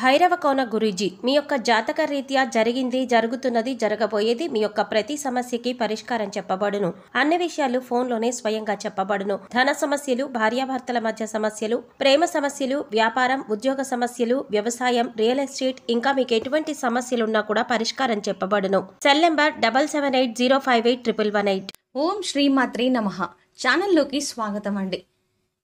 భైరవ కోన గురూజీ, మీ యొక్క జాతక రీత్యా జరిగింది, జరుగుతున్నది, జరగబోయేది, మీ యొక్క ప్రతి సమస్యకి పరిష్కారం చెప్పబడును. అన్ని విషయాలు ఫోన్లోనే స్వయంగా చెప్పబడును. ధన సమస్యలు, భార్యాభర్తల మధ్య సమస్యలు, ప్రేమ సమస్యలు, వ్యాపారం, ఉద్యోగ సమస్యలు, వ్యవసాయం, రియల్ ఎస్టేట్, ఇంకా మీకు ఎటువంటి సమస్యలున్నా కూడా పరిష్కారం చెప్పబడును. Cell number 7780581118. ఓం శ్రీమాత్రే నమః. ఛానల్లోకి స్వాగతం అండి.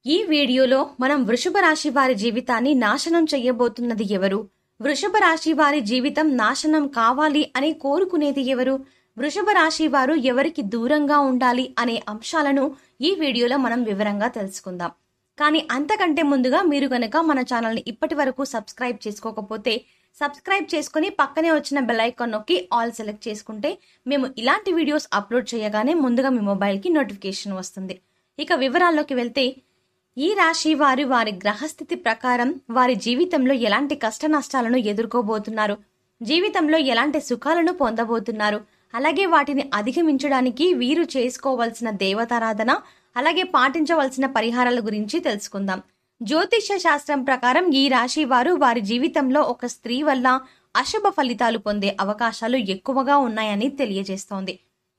ఈ వీడియోలో మనం వృషభ రాశి వారి జీవితాన్ని నాశనం చెయ్యబోతున్నది ఎవరు, వృషభ రాశి వారి జీవితం నాశనం కావాలి అని కోరుకునేది ఎవరు, వృషభ రాశి వారు ఎవరికి దూరంగా ఉండాలి అనే అంశాలను ఈ వీడియోలో మనం వివరంగా తెలుసుకుందాం. కానీ అంతకంటే ముందుగా మీరు గనక మన ఛానల్ని ఇప్పటి వరకు సబ్స్క్రైబ్ చేసుకోకపోతే సబ్స్క్రైబ్ చేసుకుని పక్కనే వచ్చిన బెల్ ఐకాన్ నొక్కి ఆల్ సెలెక్ట్ చేసుకుంటే మేము ఇలాంటి వీడియోస్ అప్లోడ్ చేయగానే ముందుగా మీ మొబైల్కి నోటిఫికేషన్ వస్తుంది. ఇక వివరాల్లోకి వెళ్తే, ఈ రాశి వారు వారి గ్రహస్థితి ప్రకారం వారి జీవితంలో ఎలాంటి కష్ట నష్టాలను ఎదుర్కోబోతున్నారు, జీవితంలో ఎలాంటి సుఖాలను పొందబోతున్నారు, అలాగే వాటిని అధిగమించడానికి వీరు చేసుకోవాల్సిన దేవతారాధన, అలాగే పాటించవలసిన పరిహారాల గురించి తెలుసుకుందాం. జ్యోతిష్య శాస్త్రం ప్రకారం ఈ రాశి వారు వారి జీవితంలో ఒక స్త్రీ వల్ల అశుభ ఫలితాలు పొందే అవకాశాలు ఎక్కువగా ఉన్నాయని తెలియజేస్తోంది.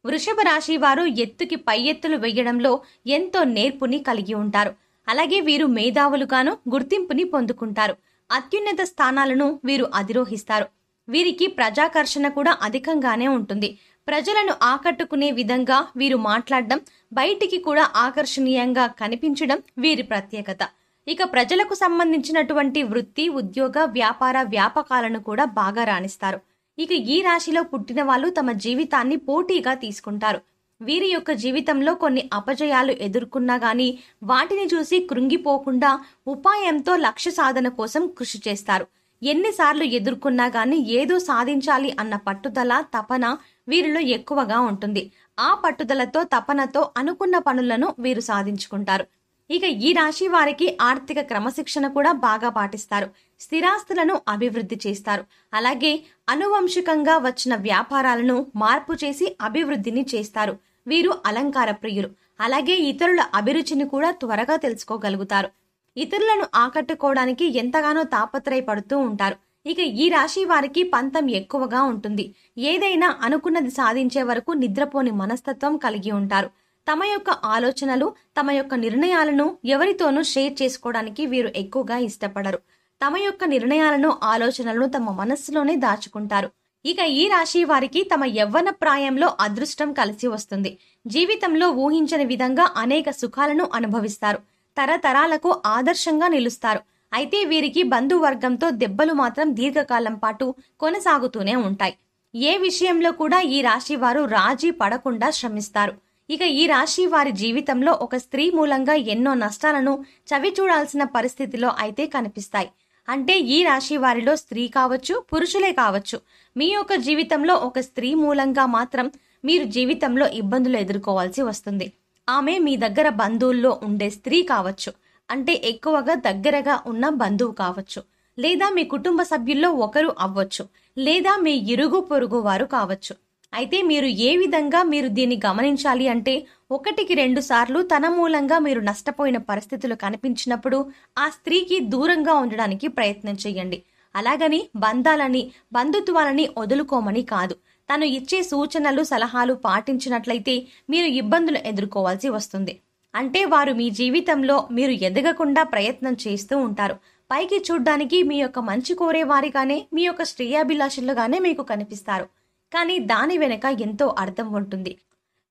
వృషభ రాశి వారు ఎత్తుకి పై ఎత్తులు వేయడంలో ఎంతో నేర్పుని కలిగి ఉంటారు. అలాగే వీరు మేధావులుగాను గుర్తింపుని పొందుకుంటారు. అత్యున్నత స్థానాలను వీరు అధిరోహిస్తారు. వీరికి ప్రజాకర్షణ కూడా అధికంగానే ఉంటుంది. ప్రజలను ఆకట్టుకునే విధంగా వీరు మాట్లాడడం, బయటికి కూడా ఆకర్షణీయంగా కనిపించడం వీరి ప్రత్యేకత. ఇక ప్రజలకు సంబంధించినటువంటి వృత్తి, ఉద్యోగ, వ్యాపార వ్యాపకాలను కూడా బాగా రాణిస్తారు. ఇక ఈ రాశిలో పుట్టిన వాళ్ళు తమ జీవితాన్ని పోటీగా తీసుకుంటారు. వీరి యొక్క జీవితంలో కొన్ని అపజయాలు ఎదుర్కొన్నా గానీ వాటిని చూసి కృంగిపోకుండా ఉపాయంతో లక్ష్య సాధన కోసం కృషి చేస్తారు. ఎన్నిసార్లు ఎదుర్కొన్నా గానీ ఏదో సాధించాలి అన్న పట్టుదల, తపన వీరిలో ఎక్కువగా ఉంటుంది. ఆ పట్టుదలతో, తపనతో అనుకున్న పనులను వీరు సాధించుకుంటారు. ఇక ఈ రాశి వారికి ఆర్థిక క్రమశిక్షణ కూడా బాగా పాటిస్తారు. స్థిరాస్తులను అభివృద్ధి చేస్తారు. అలాగే అనువంశికంగా వచ్చిన వ్యాపారాలను మార్పు చేసి అభివృద్ధిని చేస్తారు. వీరు అలంకార ప్రియులు. అలాగే ఇతరుల అభిరుచిని కూడా త్వరగా తెలుసుకోగలుగుతారు. ఇతరులను ఆకట్టుకోవడానికి ఎంతగానో తాపత్రయపడుతూ ఉంటారు. ఇక ఈ రాశి వారికి పంతం ఎక్కువగా ఉంటుంది. ఏదైనా అనుకున్నది సాధించే వరకు నిద్రపోని మనస్తత్వం కలిగి ఉంటారు. తమ యొక్క ఆలోచనలు, తమ యొక్క నిర్ణయాలను ఎవరితోనూ షేర్ చేసుకోవడానికి వీరు ఎక్కువగా ఇష్టపడరు. తమ యొక్క నిర్ణయాలను, ఆలోచనలను తమ మనస్సులోనే దాచుకుంటారు. ఇక ఈ రాశి వారికి తమ యవ్వన ప్రాయంలో అదృష్టం కలిసి వస్తుంది. జీవితంలో ఊహించని విధంగా అనేక సుఖాలను అనుభవిస్తారు. తరతరాలకు ఆదర్శంగా నిలుస్తారు. అయితే వీరికి బంధువర్గంతో దెబ్బలు మాత్రం దీర్ఘకాలం పాటు కొనసాగుతూనే ఉంటాయి. ఏ విషయంలో కూడా ఈ రాశి వారు రాజీ పడకుండా శ్రమిస్తారు. ఇక ఈ రాశి వారి జీవితంలో ఒక స్త్రీ మూలంగా ఎన్నో నష్టాలను చవి చూడాల్సిన పరిస్థితిలో అయితే కనిపిస్తాయి. అంటే ఈ రాశి వారిలో స్త్రీ కావచ్చు, పురుషులే కావచ్చు, మీ యొక్క జీవితంలో ఒక స్త్రీ మూలంగా మాత్రం మీరు జీవితంలో ఇబ్బందులు ఎదుర్కోవాల్సి వస్తుంది. ఆమె మీ దగ్గర బంధువుల్లో ఉండే స్త్రీ కావచ్చు, అంటే ఎక్కువగా దగ్గరగా ఉన్న బంధువు కావచ్చు, లేదా మీ కుటుంబ సభ్యుల్లో ఒకరు అవ్వచ్చు, లేదా మీ ఇరుగు పొరుగు వారు కావచ్చు. అయితే మీరు ఏ విధంగా మీరు దీన్ని గమనించాలి అంటే, 1-2 సార్లు తన మూలంగా మీరు నష్టపోయిన పరిస్థితులు కనిపించినప్పుడు ఆ స్త్రీకి దూరంగా ఉండడానికి ప్రయత్నం చేయండి. అలాగని బంధాలని, బంధుత్వాలని వదులుకోమని కాదు. తను ఇచ్చే సూచనలు, సలహాలు పాటించినట్లయితే మీరు ఇబ్బందులు ఎదుర్కోవాల్సి వస్తుంది. అంటే వారు మీ జీవితంలో మీరు ఎదగకుండా ప్రయత్నం చేస్తూ ఉంటారు. పైకి చూడ్డానికి మీ యొక్క మంచి కోరేవారిగానే, మీ యొక్క శ్రేయాభిలాషులుగానే మీకు కనిపిస్తారు. కానీ దాని వెనక ఎంతో అర్థం ఉంటుంది.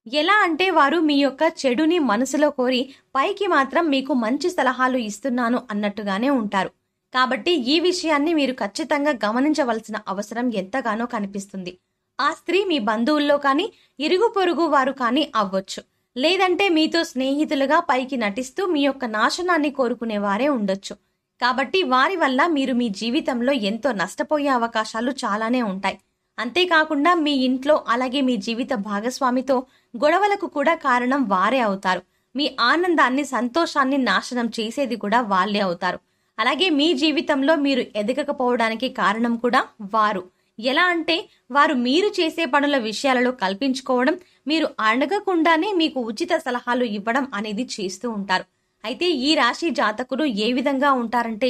ఎలా అంటే వారు మీ యొక్క చెడుని మనసులో కోరి పైకి మాత్రం మీకు మంచి సలహాలు ఇస్తున్నాను అన్నట్టుగానే ఉంటారు. కాబట్టి ఈ విషయాన్ని మీరు ఖచ్చితంగా గమనించవలసిన అవసరం ఎంతగానో కనిపిస్తుంది. ఆ స్త్రీ మీ బంధువుల్లో కానీ, ఇరుగు పొరుగు వారు కానీ అవ్వచ్చు. లేదంటే మీతో స్నేహితులుగా పైకి నటిస్తూ మీ యొక్క నాశనాన్ని కోరుకునే వారే ఉండొచ్చు. కాబట్టి వారి వల్ల మీరు మీ జీవితంలో ఎంతో నష్టపోయే అవకాశాలు చాలానే ఉంటాయి. అంతేకాకుండా మీ ఇంట్లో, అలాగే మీ జీవిత భాగస్వామితో గొడవలకు కూడా కారణం వారే అవుతారు. మీ ఆనందాన్ని, సంతోషాన్ని నాశనం చేసేది కూడా వాళ్ళే అవుతారు. అలాగే మీ జీవితంలో మీరు ఎదగకపోవడానికి కారణం కూడా వారు. ఎలా అంటే వారు మీరు చేసే పనుల విషయాలలో కల్పించుకోవడం, మీరు అడగకుండానే మీకు ఉచిత సలహాలు ఇవ్వడం అనేది చేస్తూ ఉంటారు. అయితే ఈ రాశి జాతకులు ఏ విధంగా ఉంటారంటే,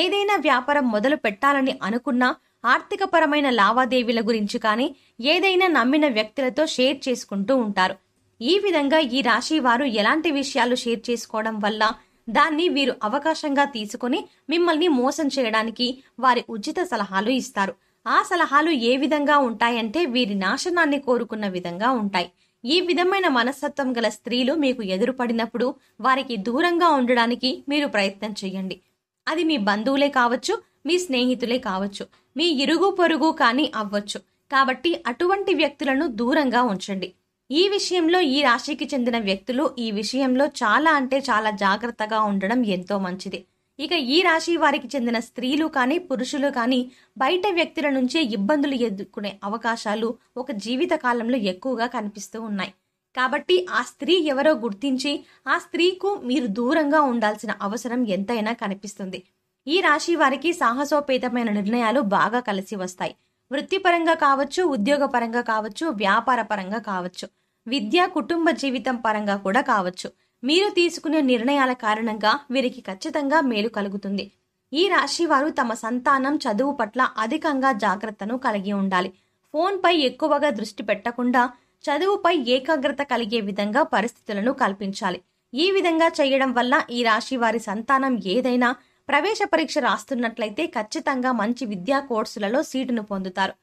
ఏదైనా వ్యాపారం మొదలు పెట్టాలని అనుకున్నా ఆర్థిక పరమైన లావాదేవీల గురించి కానీ ఏదైనా నమ్మిన వ్యక్తులతో షేర్ చేసుకుంటూ ఉంటారు. ఈ విధంగా ఈ రాశి వారు ఎలాంటి విషయాలు షేర్ చేసుకోవడం వల్ల దాన్ని వీరు అవకాశంగా తీసుకుని మిమ్మల్ని మోసం చేయడానికి వారి ఉచిత సలహాలు ఇస్తారు. ఆ సలహాలు ఏ విధంగా ఉంటాయంటే వీరి నాశనాన్ని కోరుకున్న విధంగా ఉంటాయి. ఈ విధమైన మనస్తత్వం గల స్త్రీలు మీకు ఎదురుపడినప్పుడు వారికి దూరంగా ఉండడానికి మీరు ప్రయత్నం చేయండి. అది మీ బంధువులే కావచ్చు, మీ స్నేహితులే కావచ్చు, మీ ఇరుగు పొరుగు కానీ అవ్వచ్చు. కాబట్టి అటువంటి వ్యక్తులను దూరంగా ఉంచండి. ఈ విషయంలో ఈ రాశికి చెందిన వ్యక్తులు ఈ విషయంలో చాలా అంటే చాలా జాగ్రత్తగా ఉండడం ఎంతో మంచిది. ఇక ఈ రాశి వారికి చెందిన స్త్రీలు కానీ పురుషులు కానీ బయట వ్యక్తుల నుంచే ఇబ్బందులు ఎదుర్కొనే అవకాశాలు ఒక జీవిత కాలంలో ఎక్కువగా కనిపిస్తూ ఉన్నాయి. కాబట్టి ఆ స్త్రీ ఎవరో గుర్తించి ఆ స్త్రీకు మీరు దూరంగా ఉండాల్సిన అవసరం ఎంతైనా కనిపిస్తుంది. ఈ రాశి వారికి సాహసోపేతమైన నిర్ణయాలు బాగా కలిసి వస్తాయి. వృత్తిపరంగా కావచ్చు, ఉద్యోగపరంగా కావచ్చు, వ్యాపార పరంగా కావచ్చు, విద్య, కుటుంబ జీవితం పరంగా కూడా కావచ్చు. మీరు తీసుకునే నిర్ణయాల కారణంగా వీరికి ఖచ్చితంగా మేలు కలుగుతుంది. ఈ రాశి వారు తమ సంతానం చదువు పట్ల అధికంగా జాగ్రత్తను కలిగి ఉండాలి. ఫోన్పై ఎక్కువగా దృష్టి పెట్టకుండా చదువుపై ఏకాగ్రత కలిగే విధంగా పరిస్థితులను కల్పించాలి. ఈ విధంగా చేయడం వల్ల ఈ రాశి వారి సంతానం ఏదైనా ప్రవేశ పరీక్ష రాస్తున్నట్లయితే ఖచ్చితంగా మంచి విద్యా కోర్సులలో సీటును పొందుతారు.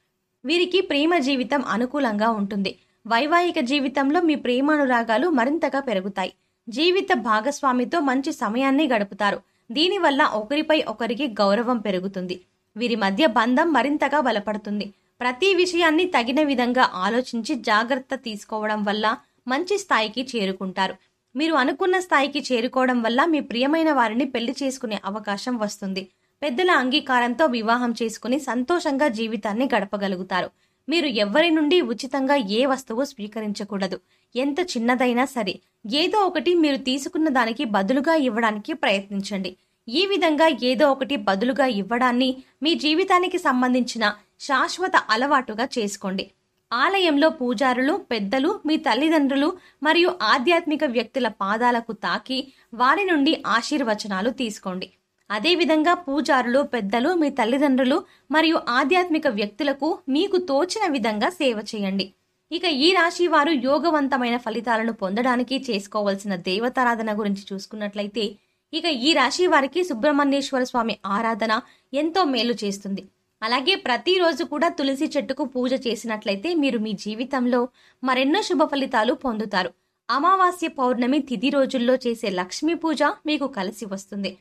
వీరికి ప్రేమ జీవితం అనుకూలంగా ఉంటుంది. వైవాహిక జీవితంలో మీ ప్రేమానురాగాలు మరింతగా పెరుగుతాయి. జీవిత భాగస్వామితో మంచి సమయాన్ని గడుపుతారు. దీనివల్ల ఒకరిపై ఒకరికి గౌరవం పెరుగుతుంది. వీరి మధ్య బంధం మరింతగా బలపడుతుంది. ప్రతి విషయాన్ని తగిన విధంగా ఆలోచించి జాగ్రత్త తీసుకోవడం వల్ల మంచి స్థాయికి చేరుకుంటారు. మీరు అనుకున్న స్థాయికి చేరుకోవడం వల్ల మీ ప్రియమైన వారిని పెళ్లి చేసుకునే అవకాశం వస్తుంది. పెద్దల అంగీకారంతో వివాహం చేసుకుని సంతోషంగా జీవితాన్ని గడపగలుగుతారు. మీరు ఎవ్వరి నుండి ఉచితంగా ఏ వస్తువు స్వీకరించకూడదు. ఎంత చిన్నదైనా సరే ఏదో ఒకటి మీరు తీసుకున్న దానికి బదులుగా ఇవ్వడానికి ప్రయత్నించండి. ఈ విధంగా ఏదో ఒకటి బదులుగా ఇవ్వడాన్ని మీ జీవితానికి సంబంధించిన శాశ్వత అలవాటుగా చేసుకోండి. ఆలయంలో పూజారులు, పెద్దలు, మీ తల్లిదండ్రులు మరియు ఆధ్యాత్మిక వ్యక్తుల పాదాలకు తాకి వారి నుండి ఆశీర్వచనాలు తీసుకోండి. అదేవిధంగా పూజారులు, పెద్దలు, మీ తల్లిదండ్రులు మరియు ఆధ్యాత్మిక వ్యక్తులకు మీకు తోచిన విధంగా సేవ చేయండి. ఇక ఈ రాశి వారు యోగవంతమైన ఫలితాలను పొందడానికి చేసుకోవలసిన దేవతారాధన గురించి చూసుకున్నట్లయితే, ఇక ఈ రాశి వారికి సుబ్రహ్మణ్యేశ్వర స్వామి ఆరాధన ఎంతో మేలు చేస్తుంది. అలాగే ప్రతిరోజు కూడా తులసి చెట్టుకు పూజ చేసినట్లయితే మీరు మీ జీవితంలో మరెన్నో శుభ ఫలితాలు పొందుతారు. అమావాస్య, పౌర్ణమి తిథి రోజుల్లో చేసే లక్ష్మీ పూజ మీకు కలిసి వస్తుంది.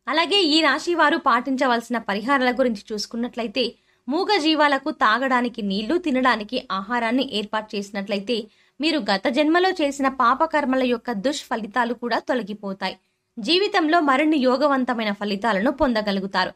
అలాగే ఈ రాశి వారు పాటించవలసిన పరిహారాల గురించి చూసుకున్నట్లయితే, మూగ జీవాలకు తాగడానికి నీళ్లు, తినడానికి ఆహారాన్ని ఏర్పాటు చేసినట్లయితే మీరు గత జన్మలో చేసిన పాపకర్మల యొక్క దుష్ఫలితాలు కూడా తొలగిపోతాయి. జీవితంలో మరిన్ని యోగవంతమైన ఫలితాలను పొందగలుగుతారు.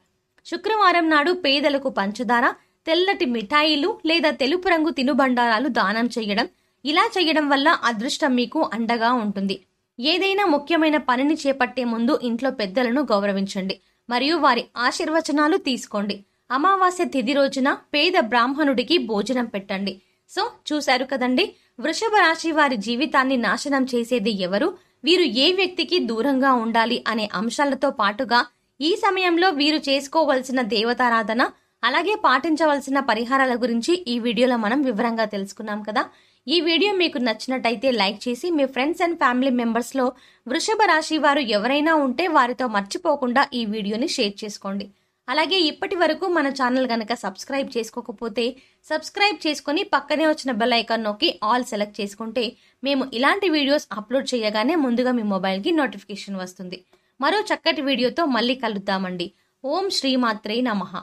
శుక్రవారం నాడు పేదలకు పంచదార, తెల్లటి మిఠాయిలు లేదా తెలుపు రంగు తినుబండారాలు దానం చేయడం, ఇలా చేయడం వల్ల అదృష్టం మీకు అండగా ఉంటుంది. ఏదైనా ముఖ్యమైన పనిని చేపట్టే ముందు ఇంట్లో పెద్దలను గౌరవించండి మరియు వారి ఆశీర్వచనాలు తీసుకోండి. అమావాస్య తిథి రోజున పేద బ్రాహ్మణుడికి భోజనం పెట్టండి. సో చూశారు కదండి, వృషభ రాశి వారి జీవితాన్ని నాశనం చేసేది ఎవరు, వీరు ఏ వ్యక్తికి దూరంగా ఉండాలి అనే అంశాలతో పాటుగా ఈ సమయంలో వీరు చేసుకోవలసిన దేవతారాధన, అలాగే పాటించవలసిన పరిహారాల గురించి ఈ వీడియోలో మనం వివరంగా తెలుసుకున్నాం కదా. ఈ వీడియో మీకు నచ్చినట్టయితే లైక్ చేసి మీ ఫ్రెండ్స్ అండ్ ఫ్యామిలీ మెంబర్స్లో వృషభ రాశి వారు ఎవరైనా ఉంటే వారితో మర్చిపోకుండా ఈ వీడియోని షేర్ చేసుకోండి. అలాగే ఇప్పటి వరకు మన ఛానల్ గనక సబ్స్క్రైబ్ చేసుకోకపోతే సబ్స్క్రైబ్ చేసుకుని పక్కనే వచ్చిన బెల్ ఐకాన్ నొక్కి ఆల్ సెలెక్ట్ చేసుకుంటే మేము ఇలాంటి వీడియోస్ అప్లోడ్ చేయగానే ముందుగా మీ మొబైల్కి నోటిఫికేషన్ వస్తుంది. మరో చక్కటి వీడియోతో మళ్ళీ కలుద్దామండి. ఓం శ్రీమాత్రే నమః.